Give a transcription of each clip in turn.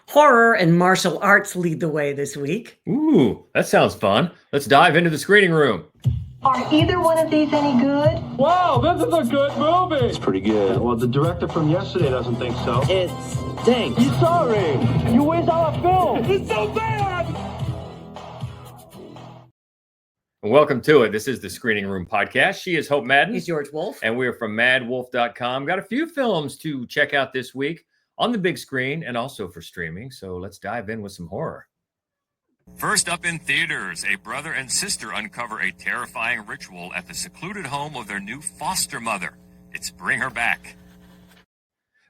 Horror and martial arts lead the way this week. Ooh, that sounds fun. Let's dive into the screening room. Are either one of these any good? Wow, this is a good movie. It's pretty good. Well, the director from yesterday doesn't think so. It stinks. He's sorry. You waste our film. It's so bad! Welcome to it. This is the Screening Room Podcast. She is Hope Madden. He's George Wolf. And we're from MaddWolf.com. Got a few films to check out this week on the big screen and also for streaming. So let's dive in with some horror. First up in theaters, a brother and sister uncover a terrifying ritual at the secluded home of their new foster mother. It's Bring Her Back.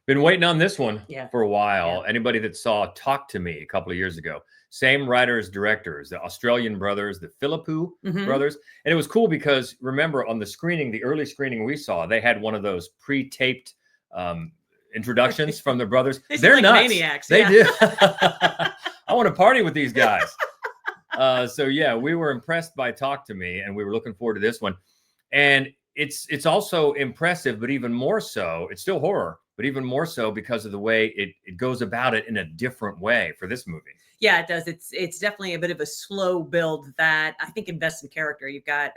Been waiting on this one for a while. Yeah. Anybody that saw Talk to Me a couple of years ago, same writers, directors, the Australian brothers, the Philippou brothers. And it was cool because remember on the screening, the early screening we saw, they had one of those pre-taped introductions from the brothers. They're like nuts. maniacs. They do. I want to party with these guys. So yeah, we were impressed by Talk to Me, and we were looking forward to this one. And it's also impressive, but even more so, it's still horror, but even more so because of the way it goes about it in a different way for this movie. Yeah, it does. It's definitely a bit of a slow build that I think invests in character. You've got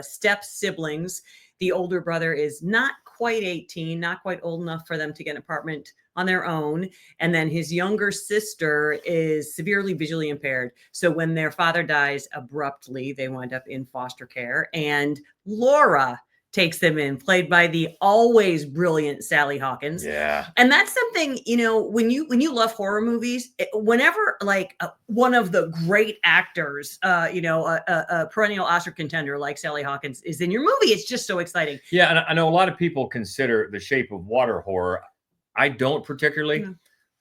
step siblings. The older brother is not quite 18, not quite old enough for them to get an apartment on their own. And then his younger sister is severely visually impaired. So when their father dies abruptly, they wind up in foster care. And Laura takes them in, played by the always brilliant Sally Hawkins. Yeah. And that's something, when you love horror movies, whenever like one of the great actors, a perennial Oscar contender like Sally Hawkins is in your movie, it's just so exciting. Yeah. And I know a lot of people consider The Shape of Water horror. I don't particularly,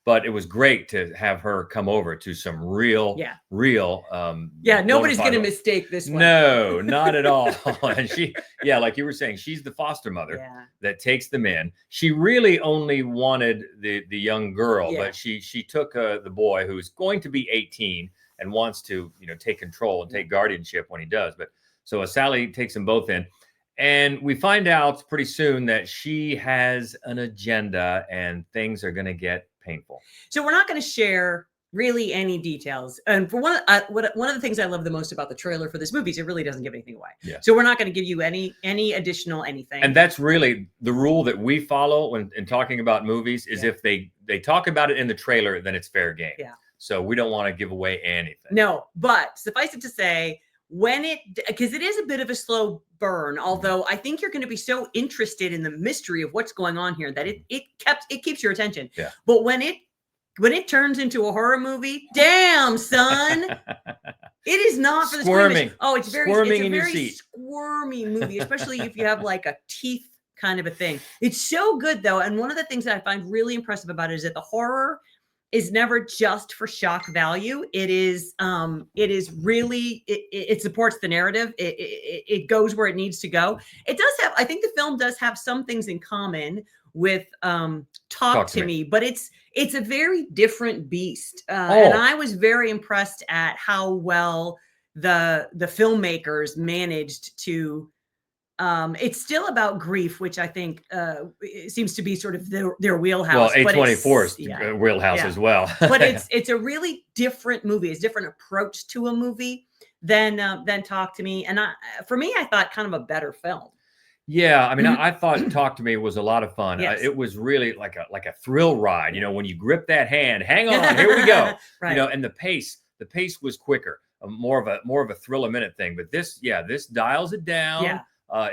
but it was great to have her come over to some real. Nobody's going to mistake this one. No, not at all. And she, like you were saying, she's the foster mother that takes them in. She really only wanted the young girl, but she took the boy who's going to be 18 and wants to, take control and take guardianship when he does. But so Sally takes them both in. And we find out pretty soon that she has an agenda and things are going to get painful. So we're not going to share really any details. And for one of the things I love the most about the trailer for this movie is it really doesn't give anything away. Yeah. So we're not going to give you any additional anything. And that's really the rule that we follow when in talking about movies is if they talk about it in the trailer, then it's fair game. Yeah. So we don't want to give away anything. No, but suffice it to say, because it is a bit of a slow burn, although I think you're going to be so interested in the mystery of what's going on here that it keeps your attention. Yeah. But when it turns into a horror movie, damn son, it is not for the squirming. Oh, it's very seat. Squirmy movie, especially if you have like a teeth kind of a thing. It's so good though, and one of the things that I find really impressive about it is that the horror is never just for shock value. It is really, it supports the narrative. It goes where it needs to go. It does have, I think the film does have some things in common with Talk to Me, but it's a very different beast. And I was very impressed at how well the filmmakers managed to, it's still about grief, which I think seems to be sort of their wheelhouse. Well, A24's wheelhouse as well. But it's a really different movie. It's a different approach to a movie than Talk to Me. And for me, I thought kind of a better film. Yeah, I mean, I thought Talk to Me was a lot of fun. Yes. It was really like a thrill ride. When you grip that hand, hang on, here we go. Right. And the pace was quicker, more of a thrill a minute thing. But this dials it down. Yeah.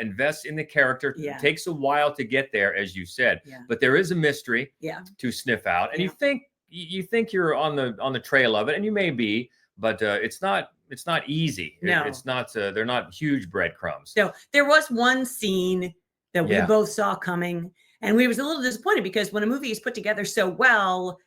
Invests in the character. Yeah. It takes a while to get there, as you said. Yeah. But there is a mystery to sniff out, and you think you're on the trail of it, and you may be, but it's not easy. No. It's not. They're not huge breadcrumbs. So there was one scene that we both saw coming, and we was a little disappointed because when a movie is put together so well,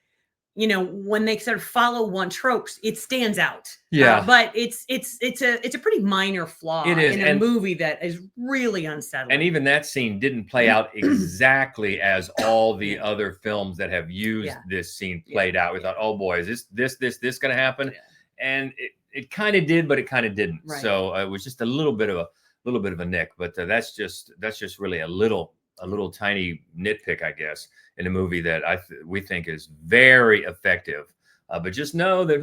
when they sort of follow one tropes, it stands out. Yeah. But it's a pretty minor flaw in a movie that is really unsettling. And even that scene didn't play out exactly as all the other films that have used this scene played out. We thought, oh boy, is this going to happen? Yeah. And it kind of did, but it kind of didn't. Right. So it was just a little bit of a nick, but that's just really a little a little tiny nitpick, I guess, in a movie that we think is very effective. But just know that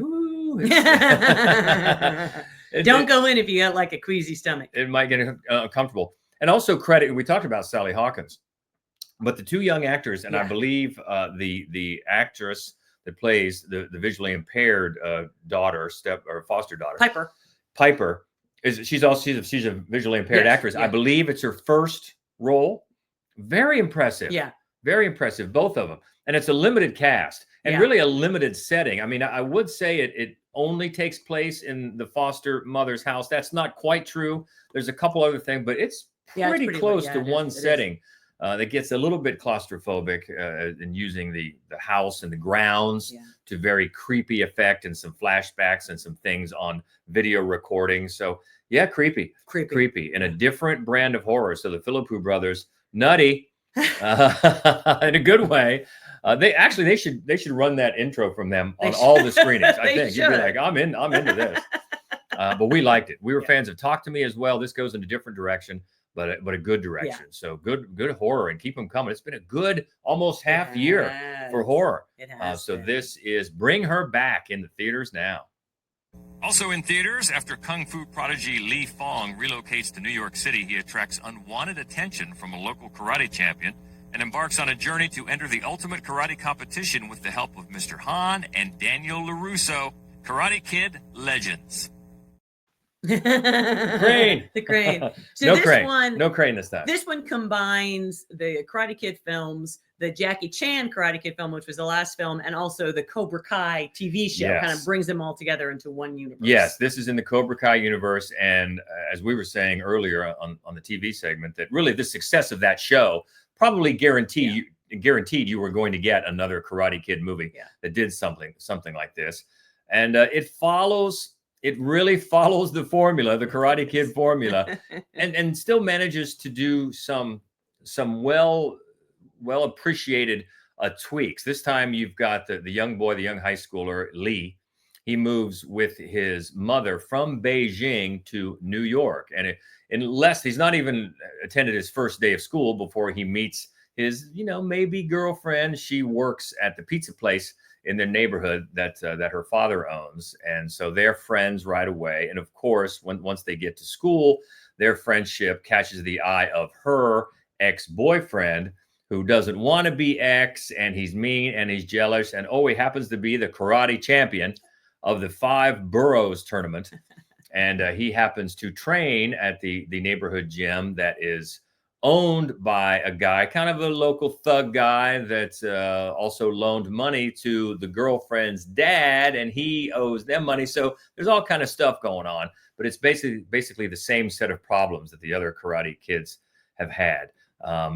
don't go in if you got like a queasy stomach. It might get uncomfortable. And also credit, we talked about Sally Hawkins, but the two young actors, and I believe the actress that plays the visually impaired daughter, foster daughter, Piper, she's a visually impaired actress. I believe it's her first role. Very impressive. Yeah. Very impressive, both of them. And it's a limited cast and really a limited setting. I mean, I would say it only takes place in the foster mother's house. That's not quite true. There's a couple other things, but it's pretty close to one setting that gets a little bit claustrophobic in using the house and the grounds to very creepy effect, and some flashbacks and some things on video recording. So yeah, creepy in a different brand of horror. So the Philippou brothers, nutty in a good way. They should run that intro from them on all the screenings. I think you'd be like, I'm into this. But we liked it. We were fans of Talk to Me as well. This goes in a different direction, but a good direction. Yeah. So good horror, and keep them coming. It's been a good almost half year for horror. It has so this is Bring Her Back in the theaters now. Also in theaters, after Kung Fu prodigy Li Fong relocates to New York City, he attracts unwanted attention from a local karate champion and embarks on a journey to enter the ultimate karate competition with the help of Mr. Han and Daniel LaRusso, Karate Kid Legends. Crane. The Crane. So no crane this time. This one combines the Karate Kid films, the Jackie Chan Karate Kid film, which was the last film, and also the Cobra Kai TV show. Kind of brings them all together into one universe. Yes, this is in the Cobra Kai universe. And as we were saying earlier on the TV segment, that really the success of that show probably guaranteed you were going to get another Karate Kid movie that did something like this. And it really follows the formula, the Karate Kid formula, and still manages to do some well appreciated tweaks. This time you've got the young boy, the young high schooler, Lee. He moves with his mother from Beijing to New York. And he's not even attended his first day of school before he meets his, maybe girlfriend. She works at the pizza place in their neighborhood that her father owns. And so they're friends right away. And of course, once they get to school, their friendship catches the eye of her ex-boyfriend, who doesn't want to be ex, and he's mean and he's jealous. And he happens to be the karate champion of the 5 Boroughs tournament. And he happens to train at the neighborhood gym that is owned by a guy, kind of a local thug guy that also loaned money to the girlfriend's dad, and he owes them money. So there's all kind of stuff going on, but it's basically the same set of problems that the other Karate Kids have had.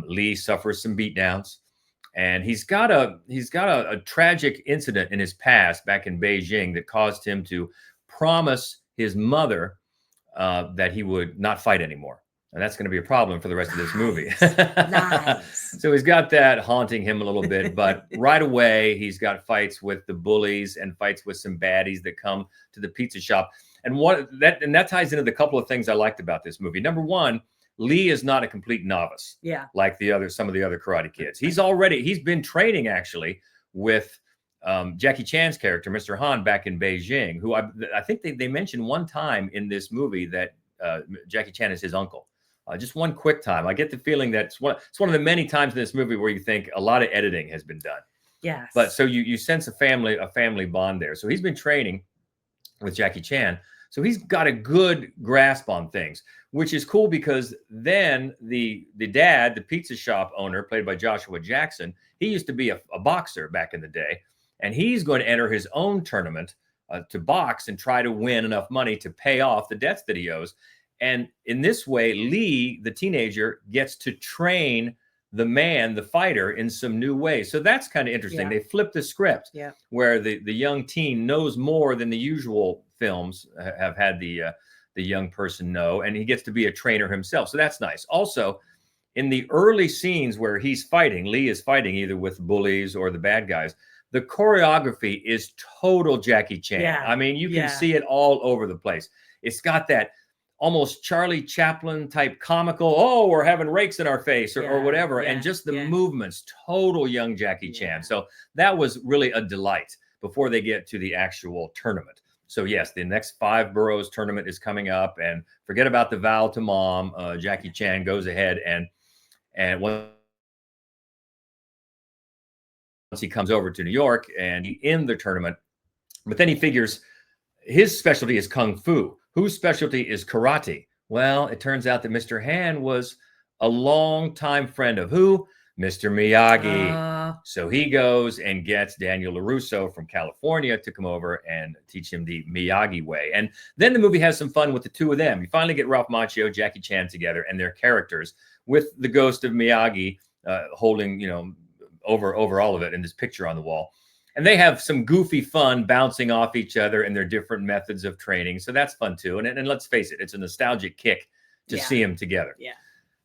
Lee suffers some beatdowns, and he's got a tragic incident in his past back in Beijing that caused him to promise his mother that he would not fight anymore. And that's going to be a problem for the rest of this movie. Nice. So he's got that haunting him a little bit, but right away he's got fights with the bullies and fights with some baddies that come to the pizza shop. And that ties into the couple of things I liked about this movie. Number one, Lee is not a complete novice. Yeah. Like some of the other Karate Kids. He's been training actually with Jackie Chan's character, Mr. Han, back in Beijing, who I think they mentioned one time in this movie that Jackie Chan is his uncle. Just one quick time. I get the feeling that it's one of the many times in this movie where you think a lot of editing has been done. Yes. But so you sense a family bond there. So he's been training with Jackie Chan. So he's got a good grasp on things, which is cool, because then the dad, the pizza shop owner, played by Joshua Jackson, he used to be a boxer back in the day, and he's going to enter his own tournament to box and try to win enough money to pay off the debts that he owes. And in this way, Lee, the teenager, gets to train the fighter, in some new ways. So that's kind of interesting. They flipped the script where the young teen knows more than the usual films have had the young person know, and he gets to be a trainer himself. So that's nice. Also, in the early scenes where Lee is fighting either with bullies or the bad guys, the choreography is total Jackie Chan. I mean, you can see it all over the place. It's got that almost Charlie Chaplin type comical. Oh, we're having rakes in our face or whatever. And just the movements, total young Jackie Chan. So that was really a delight before they get to the actual tournament. So yes, the next 5 boroughs tournament is coming up, and forget about the vow to mom. Jackie Chan goes ahead and once he comes over to New York and he in the tournament, but then he figures his specialty is kung fu. Whose specialty is karate? Well, it turns out that Mr. Han was a longtime friend of who? Mr. Miyagi. So he goes and gets Daniel LaRusso from California to come over and teach him the Miyagi way. And then the movie has some fun with the two of them. You finally get Ralph Macchio, Jackie Chan together and their characters with the ghost of Miyagi holding, over all of it in this picture on the wall. And they have some goofy fun bouncing off each other and their different methods of training. So that's fun too. And let's face it, it's a nostalgic kick to see them together. Yeah.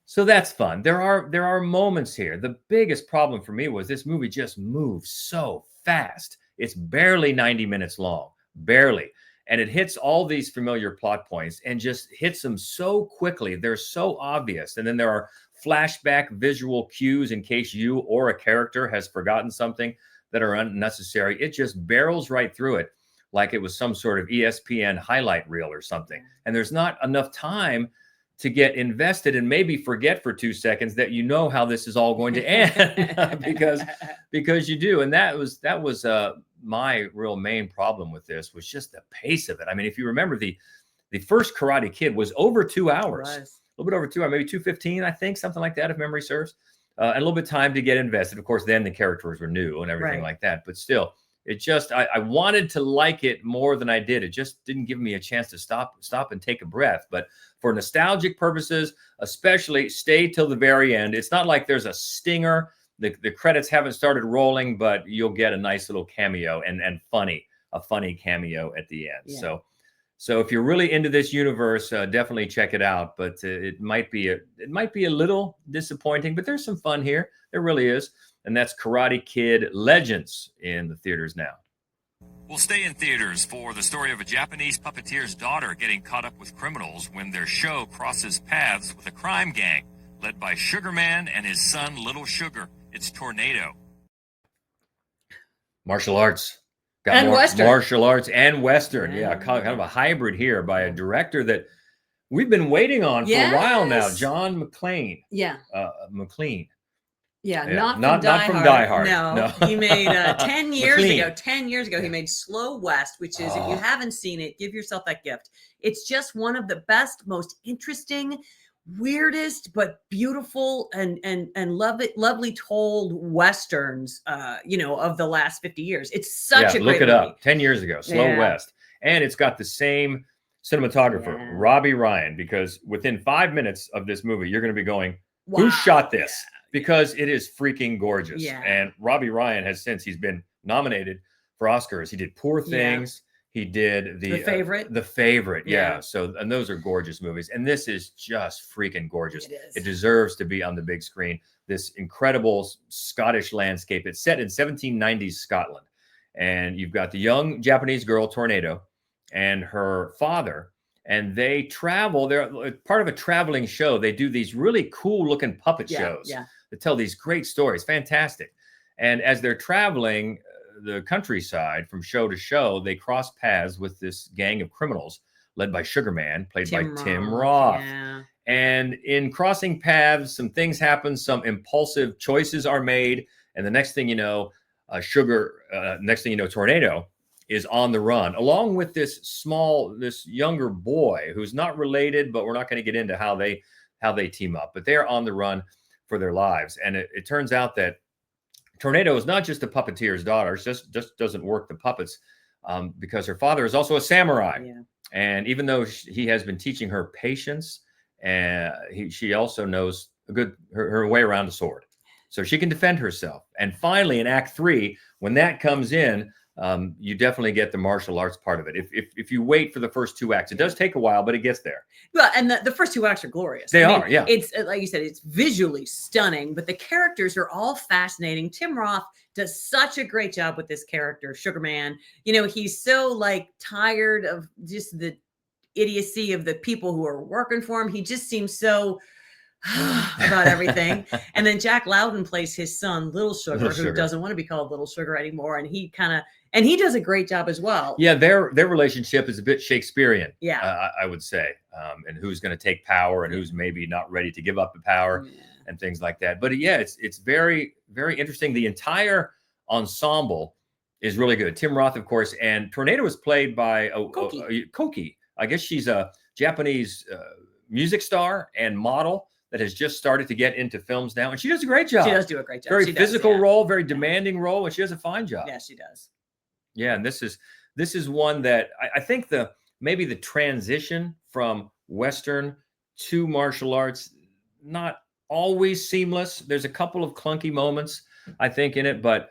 So that's fun. There are moments here. The biggest problem for me was this movie just moves so fast. It's barely 90 minutes long, barely. And it hits all these familiar plot points and just hits them so quickly. They're so obvious. And then there are flashback visual cues in case you or a character has forgotten something that are unnecessary. It just barrels right through it like it was some sort of ESPN highlight reel or something. And there's not enough time to get invested and maybe forget for 2 seconds that you know how this is all going to end because you do. And that was my real main problem with this was just the pace of it. I mean, if you remember the first Karate Kid was over 2 hours, a little bit over 2 hours, maybe 2:15, I think, something like that, if memory serves. And a little bit of time to get invested. Of course, then the characters were new and everything like that. But still, it just, I wanted to like it more than I did. It just didn't give me a chance to stop and take a breath. But for nostalgic purposes, especially, stay till the very end. It's not like there's a stinger. The credits haven't started rolling, but you'll get a nice little cameo and a funny cameo at the end. Yeah. So if you're really into this universe, definitely check it out. But it might be a little disappointing, but there's some fun here. There really is. And that's Karate Kid Legends in the theaters now. We'll stay in theaters for the story of a Japanese puppeteer's daughter getting caught up with criminals when their show crosses paths with a crime gang led by Sugar Man and his son Little Sugar. It's Tornado. Martial arts. And Western. Martial arts and Western. Yeah, kind of a hybrid here by a director that we've been waiting on for a while now. John McClane. Yeah. McLean. Yeah, not from Die Hard. No. He made 10 years ago. 10 years ago, he made Slow West, which is, if you haven't seen it, give yourself that gift. It's just one of the best, most interesting, weirdest, but beautiful and lovely told Westerns, of the last 50 years. It's such a great look it movie. Up. 10 years ago, Slow West. And it's got the same cinematographer, Robbie Ryan, because within 5 minutes of this movie, you're going to be going, who shot this? Because it is freaking gorgeous. Yeah. And Robbie Ryan has, since he's been nominated for Oscars, he did Poor Things. He did the Favorite. The Favorite. Yeah. So, and those are gorgeous movies. And this is just freaking gorgeous. It deserves to be on the big screen. This incredible Scottish landscape. It's set in 1790s Scotland. And you've got the young Japanese girl, Tornado, and her father. And they travel. They're part of a traveling show. They do these really cool looking puppet shows that tell these great stories. Fantastic. And as they're traveling the countryside from show to show, they cross paths with this gang of criminals led by Sugar Man, played by Tim Roth. Yeah. And in crossing paths, some things happen. Some impulsive choices are made. And the next thing you know, Tornado is on the run, along with this younger boy who's not related, but we're not going to get into how they team up. But they're on the run for their lives. And it turns out that Tornado is not just a puppeteer's daughter. She just doesn't work the puppets because her father is also a samurai. Yeah. And even though he has been teaching her patience, she also knows her way around a sword. So she can defend herself. And finally, in Act 3, when that comes in, you definitely get the martial arts part of it. If you wait for the first 2 acts, it does take a while, but it gets there. Well, and the first 2 acts are glorious. They are. It's like you said, it's visually stunning, but the characters are all fascinating. Tim Roth does such a great job with this character, Sugar Man. He's so tired of just the idiocy of the people who are working for him. He just seems so about everything. And then Jack Loudon plays his son, Little Sugar, who doesn't want to be called Little Sugar anymore. And he he does a great job as well. Yeah, their relationship is a bit Shakespearean. Yeah, I would say, and who's going to take power and who's maybe not ready to give up the power and things like that. But yeah, it's very, very interesting. The entire ensemble is really good. Tim Roth, of course, and Tornado was played by Koki. I guess she's a Japanese music star and model that has just started to get into films now, and she does a great job. She does do a great job. Very physical role, very demanding role, and she does a fine job. Yeah, she does. Yeah, and this is one that I think maybe the transition from Western to martial arts, not always seamless. There's a couple of clunky moments, I think, in it, but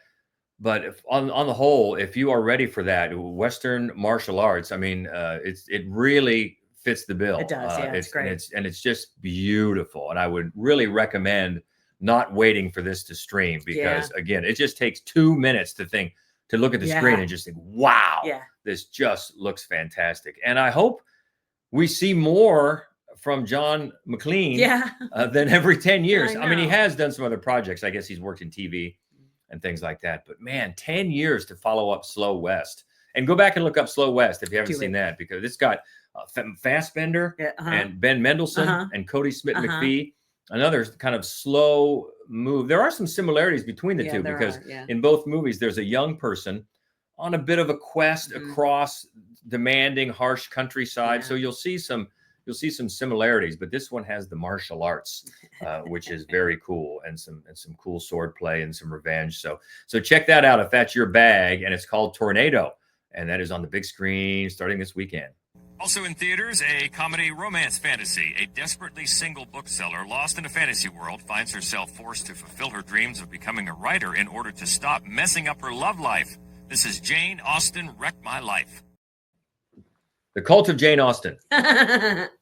if, on the whole, if you are ready for that Western martial arts, I mean, it really fits the bill. It does, yeah, it's great. It's just beautiful. And I would really recommend not waiting for this to stream because, again, it just takes 2 minutes to look at the screen and just think, wow, this just looks fantastic. And I hope we see more from John McLean than every 10 years. I mean, he has done some other projects. I guess he's worked in TV and things like that. But man, 10 years to follow up Slow West. And go back and look up Slow West if you haven't seen that, because it's got Fassbender and Ben Mendelsohn and Cody Smith-McPhee. Another kind of slow move. There are some similarities between the two because in both movies, there's a young person on a bit of a quest across demanding, harsh countryside. So you'll see some similarities, but this one has the martial arts, which is very cool, and some cool sword play and some revenge. So check that out if that's your bag, and it's called Tornado, and that is on the big screen starting this weekend. Also in theaters, a comedy romance fantasy. A desperately single bookseller lost in a fantasy world finds herself forced to fulfill her dreams of becoming a writer in order to stop messing up her love life. This is Jane Austen Wrecked My Life. The Cult of Jane Austen.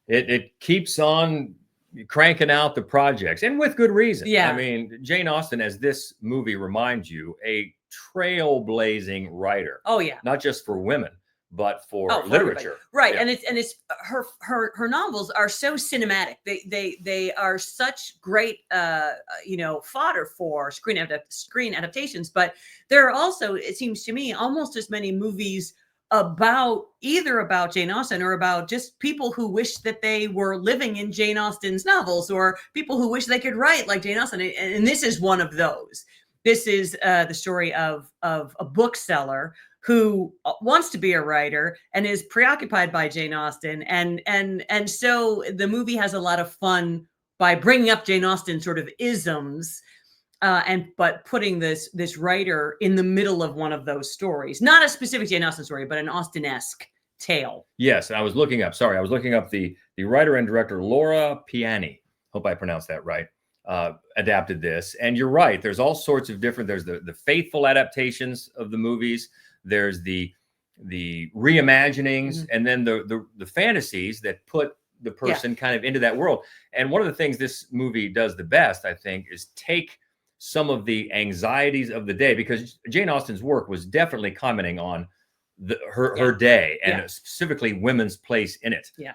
It keeps on cranking out the projects, and with good reason. Yeah. I mean, Jane Austen, as this movie reminds you, a trailblazing writer. Oh yeah. Not just for women, but for literature. Right. Yeah. And it's her novels are so cinematic. They are such great fodder for screen adaptations, but there are also, it seems to me, almost as many movies either about Jane Austen or about just people who wish that they were living in Jane Austen's novels, or people who wish they could write like Jane Austen. And this is one of those. This is the story of a bookseller who wants to be a writer and is preoccupied by Jane Austen. And so the movie has a lot of fun by bringing up Jane Austen sort of isms, but putting this writer in the middle of one of those stories. Not a specific Jane Austen story, but an Austen-esque tale. Yes, I was looking up the writer and director Laura Piani. Hope I pronounced that right. Adapted this. And you're right, there's all sorts of different, there's the faithful adaptations of the movies. There's the reimaginings, and then the fantasies that put the person kind of into that world. And one of the things this movie does the best, I think, is take some of the anxieties of the day, because Jane Austen's work was definitely commenting on her day, and specifically women's place in it. Yeah.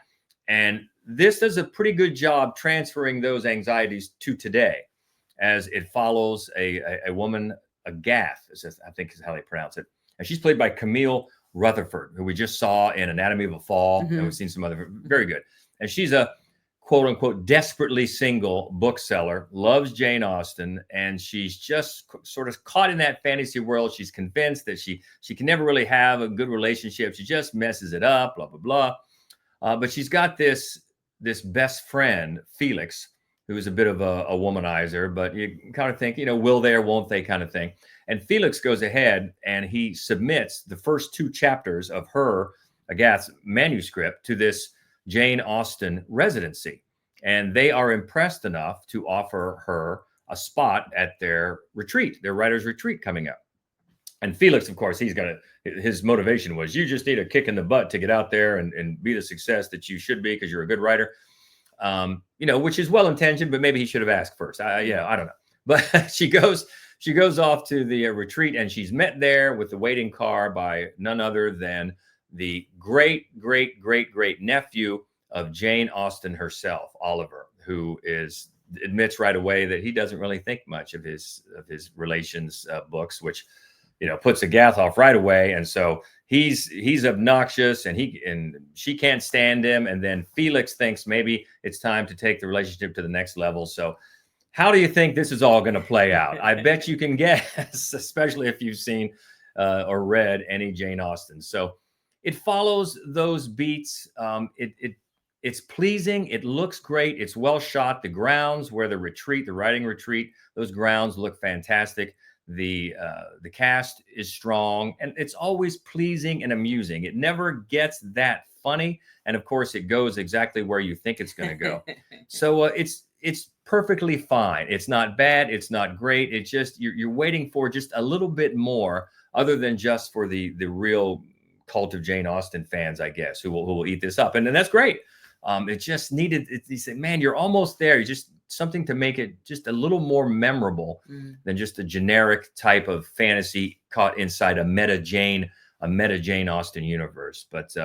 And this does a pretty good job transferring those anxieties to today, as it follows a woman, a Gath, I think is how they pronounce it. And she's played by Camille Rutherford, who we just saw in Anatomy of a Fall. And we've seen some other, very good. And she's a quote unquote desperately single bookseller, loves Jane Austen, and she's just sort of caught in that fantasy world. She's convinced that she can never really have a good relationship. She just messes it up, blah, blah, blah. But she's got this best friend, Felix, who is a bit of a womanizer, but you kind of think, will they or won't they kind of thing. And Felix goes ahead and he submits the first 2 chapters of her, Agath's manuscript, to this Jane Austen residency. And they are impressed enough to offer her a spot at their retreat, their writer's retreat coming up. And Felix, of course, his motivation was, you just need a kick in the butt to get out there and be the success that you should be because you're a good writer. Which is well-intentioned, but maybe he should have asked first. I don't know. But she goes off to the retreat, and she's met there with the waiting car by none other than the great nephew of Jane Austen herself, Oliver, who admits right away that he doesn't really think much of his relations books, which, puts a Gath off right away. And so he's obnoxious, and she can't stand him. And then Felix thinks maybe it's time to take the relationship to the next level. So how do you think this is all going to play out? I bet you can guess, especially if you've seen or read any Jane Austen. So it follows those beats. It's pleasing. It looks great. It's well shot. The grounds where the writing retreat, those grounds look fantastic. The cast is strong, and it's always pleasing and amusing. It never gets that funny, and of course, it goes exactly where you think it's going to go. So it's perfectly fine. It's not bad. It's not great. It's just you're waiting for just a little bit more, other than just for the real cult of Jane Austen fans, I guess, who will eat this up, and then that's great. It just needed. You say, man, you're almost there. You just something to make it just a little more memorable than just a generic type of fantasy caught inside a meta Jane Austen universe. But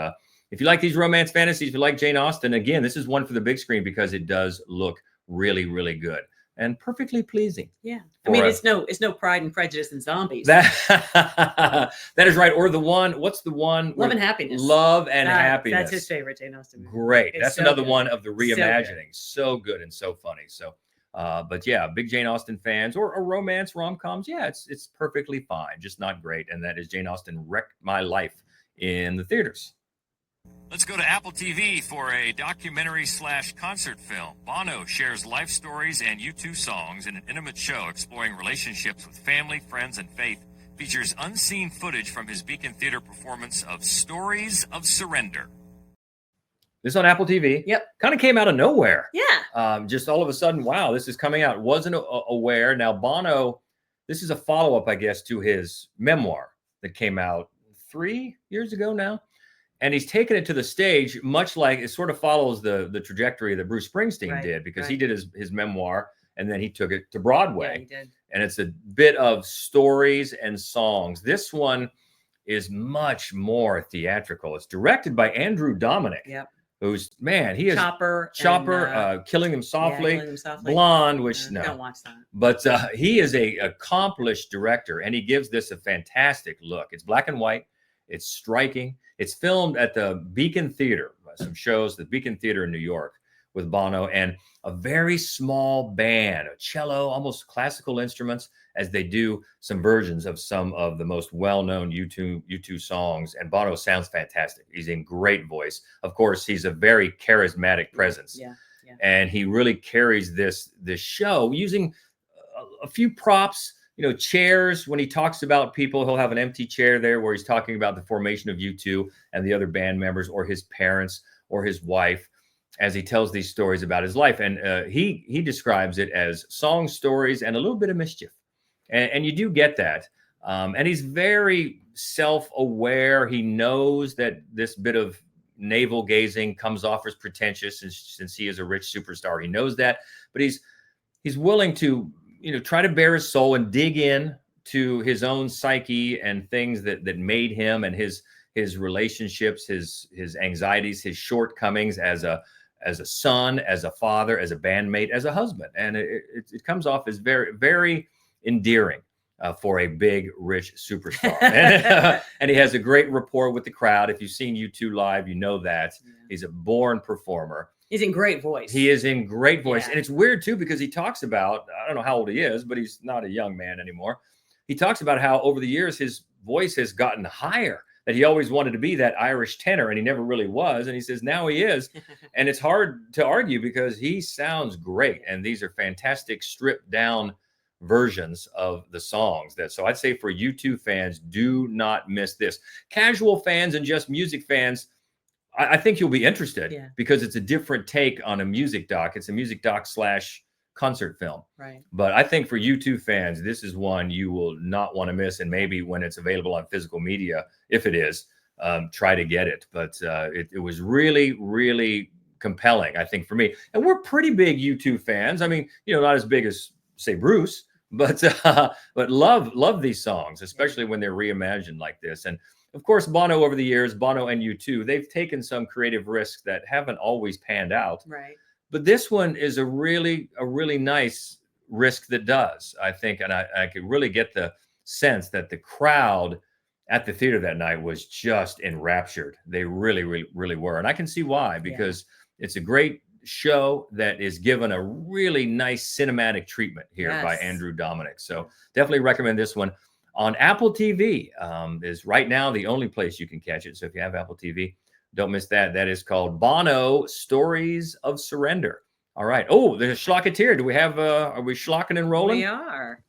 if you like these romance fantasies, if you like Jane Austen, again, this is one for the big screen because it does look really, really good and perfectly pleasing. Yeah, I mean, it's no Pride and Prejudice and zombies. That is right. Or the one, what's the one? Love and Happiness. Love and Happiness. That's his favorite Jane Austen movie. Great. It's That's so another good. one of the reimagining. So good and so funny. So, but yeah, big Jane Austen fans or romance rom-coms. Yeah, it's perfectly fine, just not great. And that is Jane Austen Wrecked My Life in the theaters. Let's go to Apple TV for a documentary/concert film. Bono shares life stories and U2 songs in an intimate show exploring relationships with family, friends, and faith. Features unseen footage from his Beacon Theater performance of Stories of Surrender. This on Apple TV. Yep. Kind of came out of nowhere. Yeah. Just all of a sudden, wow, this is coming out. Wasn't aware. Now, Bono, this is a follow-up, I guess, to his memoir that came out 3 years ago now. And he's taken it to the stage, much like it sort of follows the trajectory that Bruce Springsteen did, because he did his memoir and then he took it to Broadway. Yeah, he did. And it's a bit of stories and songs. This one is much more theatrical. It's directed by Andrew Dominic, who's, man, he is Chopper, Killing Them Softly, Killing Them Softly. Blonde, which no, don't watch that. But he is a accomplished director, and he gives this a fantastic look. It's black and white. It's striking. It's filmed at the Beacon Theater, some shows, the Beacon Theater in New York with Bono, and a very small band, a cello, almost classical instruments, as they do some versions of some of the most well-known U2 songs. And Bono sounds fantastic. He's in great voice. Of course, he's a very charismatic presence. Yeah. And he really carries this show using a few props. Chairs. When he talks about people, he'll have an empty chair there where he's talking about the formation of U2 and the other band members, or his parents, or his wife, as he tells these stories about his life. And he describes it as song stories and a little bit of mischief. And you do get that. And he's very self-aware. He knows that this bit of navel gazing comes off as pretentious since he is a rich superstar. He knows that, but he's willing to try to bare his soul and dig in to his own psyche and things that made him, and his relationships, his anxieties, his shortcomings as a son, as a father, as a bandmate, as a husband. And it comes off as very, very endearing for a big, rich superstar. And he has a great rapport with the crowd. If you've seen U2 live, you know that. He's a born performer. He's in great voice. He is in great voice. And it's weird, too, because he talks about, I don't know how old he is, but he's not a young man anymore. He talks about how over the years his voice has gotten higher, that he always wanted to be that Irish tenor, and he never really was. And he says now he is. And it's hard to argue because he sounds great. And these are fantastic stripped down versions of the songs. So I'd say for U2 fans, do not miss this. Casual fans and just music fans, I think you'll be interested because it's a different take on a music doc. It's a music doc / concert film. Right. But I think for U2 fans, this is one you will not want to miss. And maybe when it's available on physical media, if it is, try to get it. But it was really, really compelling, I think, for me. And we're pretty big U2 fans. I mean, not as big as, say, Bruce, but love these songs, especially when they're reimagined like this. And of course, Bono over the years, Bono and U2, they've taken some creative risks that haven't always panned out. Right. But this one is a really nice risk that does, I think. And I could really get the sense that the crowd at the theater that night was just enraptured. They really were. And I can see why, because it's a great show that is given a really nice cinematic treatment here by Andrew Dominic. So definitely recommend this one. On Apple TV is right now the only place you can catch it. So if you have Apple TV, don't miss that. That is called Bono, Stories of Surrender. All right. Oh, there's a Schlocketeer. Do we have, are we schlocking and rolling? We are.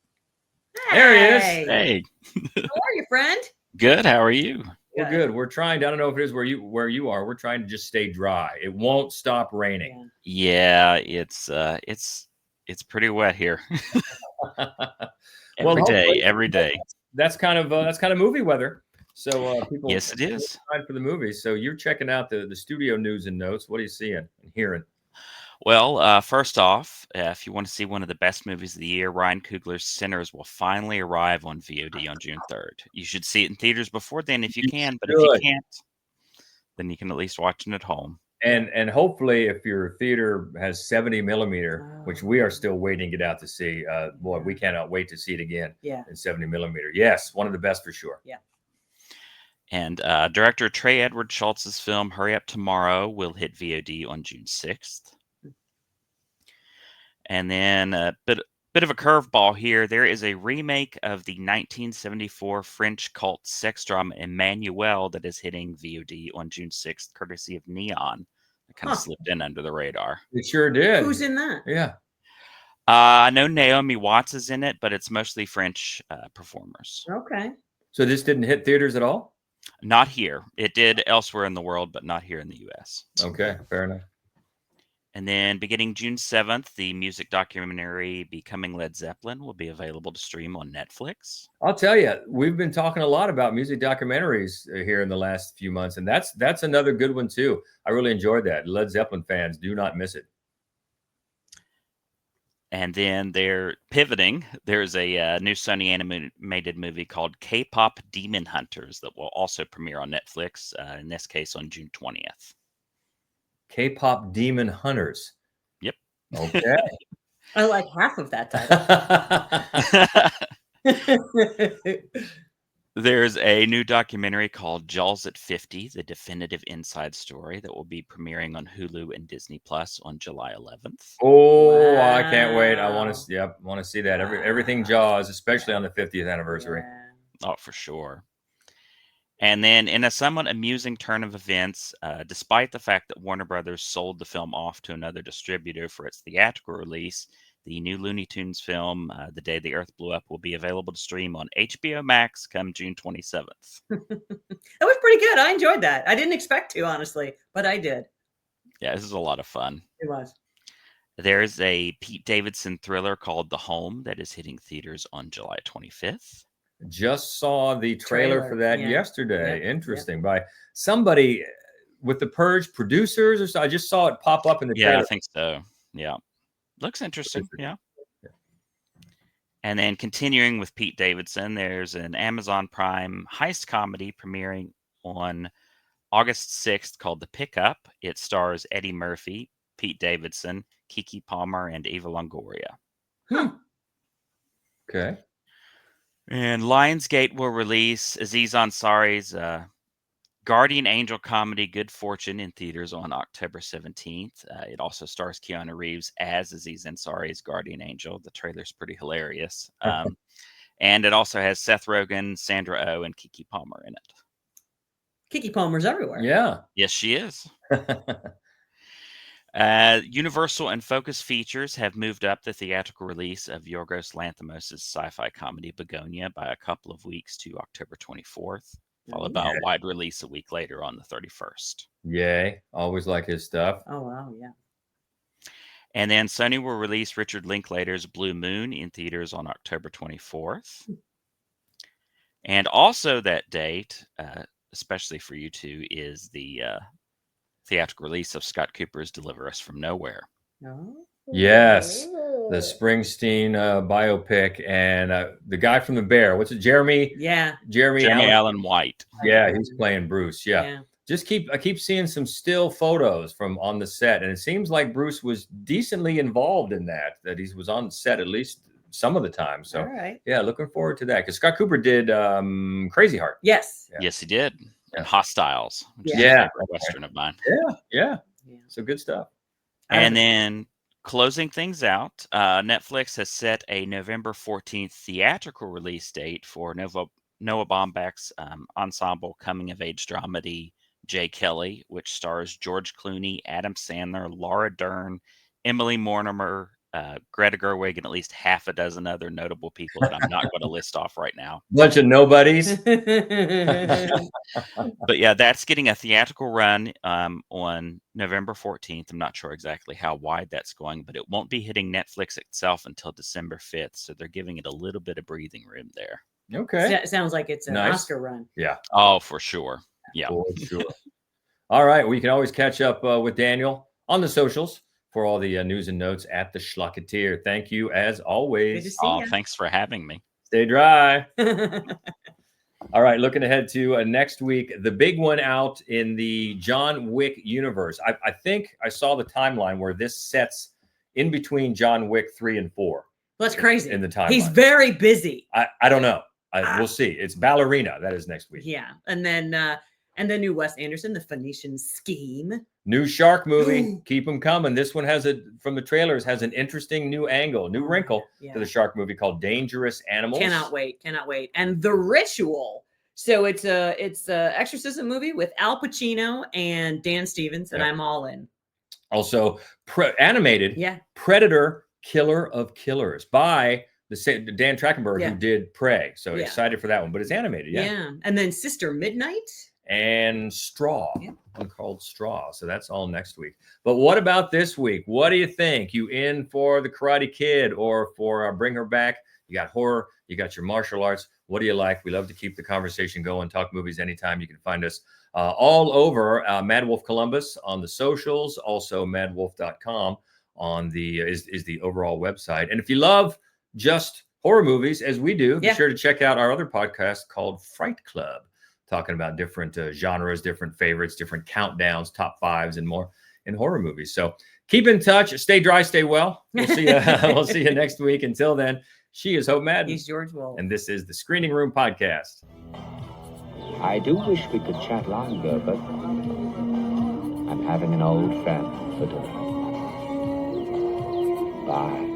There he is. Hey. How are you, friend? Good. How are you? We're good. We're trying. I don't know if it is where you are. We're trying to just stay dry. It won't stop raining. Yeah, it's pretty wet here. Every day. That's kind of movie weather. So people, yes, it is time for the movies. So you're checking out the studio news and notes. What are you seeing and hearing? Well, first off, if you want to see one of the best movies of the year, Ryan Coogler's Sinners will finally arrive on VOD on June 3rd. You should see it in theaters before then if you can, but if you can't, then you can at least watch it at home. And hopefully, if your theater has 70 millimeter, which we are still waiting to get out to see, boy, we cannot wait to see it again. In 70 millimeter. Yes, one of the best for sure. Yeah. And director Trey Edward Schultz's film Hurry Up Tomorrow will hit VOD on June 6th. And then a bit of a curveball here. There is a remake of the 1974 French cult sex drama Emmanuel that is hitting VOD on June 6th, courtesy of Neon. It kind of slipped in under the radar. It sure did. Who's in that? Yeah. I know Naomi Watts is in it, but it's mostly French performers. Okay. So this didn't hit theaters at all? Not here. It did elsewhere in the world, but not here in the U.S. Okay, fair enough. And then beginning June 7th, the music documentary Becoming Led Zeppelin will be available to stream on Netflix. I'll tell you, we've been talking a lot about music documentaries here in the last few months, and that's another good one too. I really enjoyed that. Led Zeppelin fans, do not miss it. And then they're pivoting. There's a new Sony animated movie called K-Pop Demon Hunters that will also premiere on Netflix, in this case on June 20th. K-Pop Demon Hunters. Yep. Okay. I like half of that title. There's a new documentary called Jaws at 50, the definitive inside story that will be premiering on Hulu and Disney Plus on July 11th. Oh, wow. I can't wait. I want to see that. Everything Jaws, especially on the 50th anniversary. Yeah. Oh, for sure. And then in a somewhat amusing turn of events, despite the fact that Warner Brothers sold the film off to another distributor for its theatrical release, the new Looney Tunes film, The Day the Earth Blew Up, will be available to stream on HBO Max come June 27th. That was pretty good. I enjoyed that. I didn't expect to, honestly, but I did. Yeah, this is a lot of fun. It was. There's a Pete Davidson thriller called The Home that is hitting theaters on July 25th. Just saw the trailer for that yesterday. Yep. Interesting. By somebody with the Purge producers or so. I just saw it pop up in the trailer. Yeah, I think so. Yeah. Looks interesting. Yeah. And then continuing with Pete Davidson, there's an Amazon Prime heist comedy premiering on August 6th called The Pickup. It stars Eddie Murphy, Pete Davidson, Keke Palmer, and Eva Longoria. Okay. And Lionsgate will release Aziz Ansari's Guardian Angel comedy Good Fortune in theaters on October 17th. It also stars Keanu Reeves as Aziz Ansari's Guardian Angel. The trailer's pretty hilarious. And it also has Seth Rogen, Sandra Oh, and Keke Palmer in it. Keke Palmer's everywhere. Yeah. Yes, she is. Universal and Focus Features have moved up the theatrical release of Yorgos Lanthimos' sci-fi comedy Begonia by a couple of weeks to October 24th, followed by a wide release a week later on the 31st. Yay. Always like his stuff. Oh, wow. Yeah. And then Sony will release Richard Linklater's Blue Moon in theaters on October 24th. And also that date, especially for you two, is the theatrical release of Scott Cooper's Deliver Us from Nowhere. No. Yes. the Springsteen biopic, and the guy from The Bear. What's it? Jeremy Allen White. Yeah, he's playing Bruce. Yeah. I keep seeing some still photos from on the set, and it seems like Bruce was decently involved in that he was on set at least some of the time. So yeah, looking forward to that, because Scott Cooper did Crazy Heart. Yes. Yes, he did. And Hostiles, which is a favorite Western of mine. Yeah. So good stuff. And then closing things out, Netflix has set a November 14th theatrical release date for Noah Baumbach's ensemble coming-of-age dramedy Jay Kelly, which stars George Clooney, Adam Sandler, Laura Dern, Emily Mortimer, Greta Gerwig, and at least half a dozen other notable people that I'm not going to list off right now. Bunch of nobodies. But yeah, that's getting a theatrical run on November 14th. I'm not sure exactly how wide that's going, but it won't be hitting Netflix itself until December 5th. So they're giving it a little bit of breathing room there. Okay. Sounds like it's an Oscar run. Yeah. Oh, for sure. Yeah. For sure. All right. Well, you can always catch up with Daniel on the socials for all the news and notes at the Schlocketeer. Thank you, as always. Good to see you. Thanks for having me. Stay dry. All right. Looking ahead to next week, the big one out in the John Wick universe. I think I saw the timeline where this sets in between John Wick 3 and 4. That's crazy. In the timeline. He's very busy. I don't know. We'll see. It's Ballerina. That is next week. Yeah. And then new Wes Anderson, The Phoenician Scheme. New shark movie. Keep them coming. This one from the trailers, has an interesting new angle, new wrinkle to the shark movie called Dangerous Animals. Cannot wait. And The Ritual. So it's a exorcism movie with Al Pacino and Dan Stevens, and I'm all in. Also animated. Yeah. Predator, Killer of Killers by Dan Trachtenberg, who did Prey. So excited for that one, but it's animated. Yeah. And then Sister Midnight. And Straw, called Straw. So that's all next week. But what about this week? What do you think? You in for The Karate Kid or for Bring Her Back? You got horror, you got your martial arts. What do you like? We love to keep the conversation going. Talk movies anytime. You can find us all over MaddWolf Columbus on the socials. Also, MaddWolf.com on is the overall website. And if you love just horror movies, as we do, be sure to check out our other podcast called Fright Club, talking about different genres, different favorites, different countdowns, top fives, and more in horror movies. So keep in touch. Stay dry, stay well. We'll see you. We'll see you next week. Until then, she is Hope Madden. He's George Wolf. And this is the Screening Room Podcast. I do wish we could chat longer, but I'm having an old friend for dinner. Bye.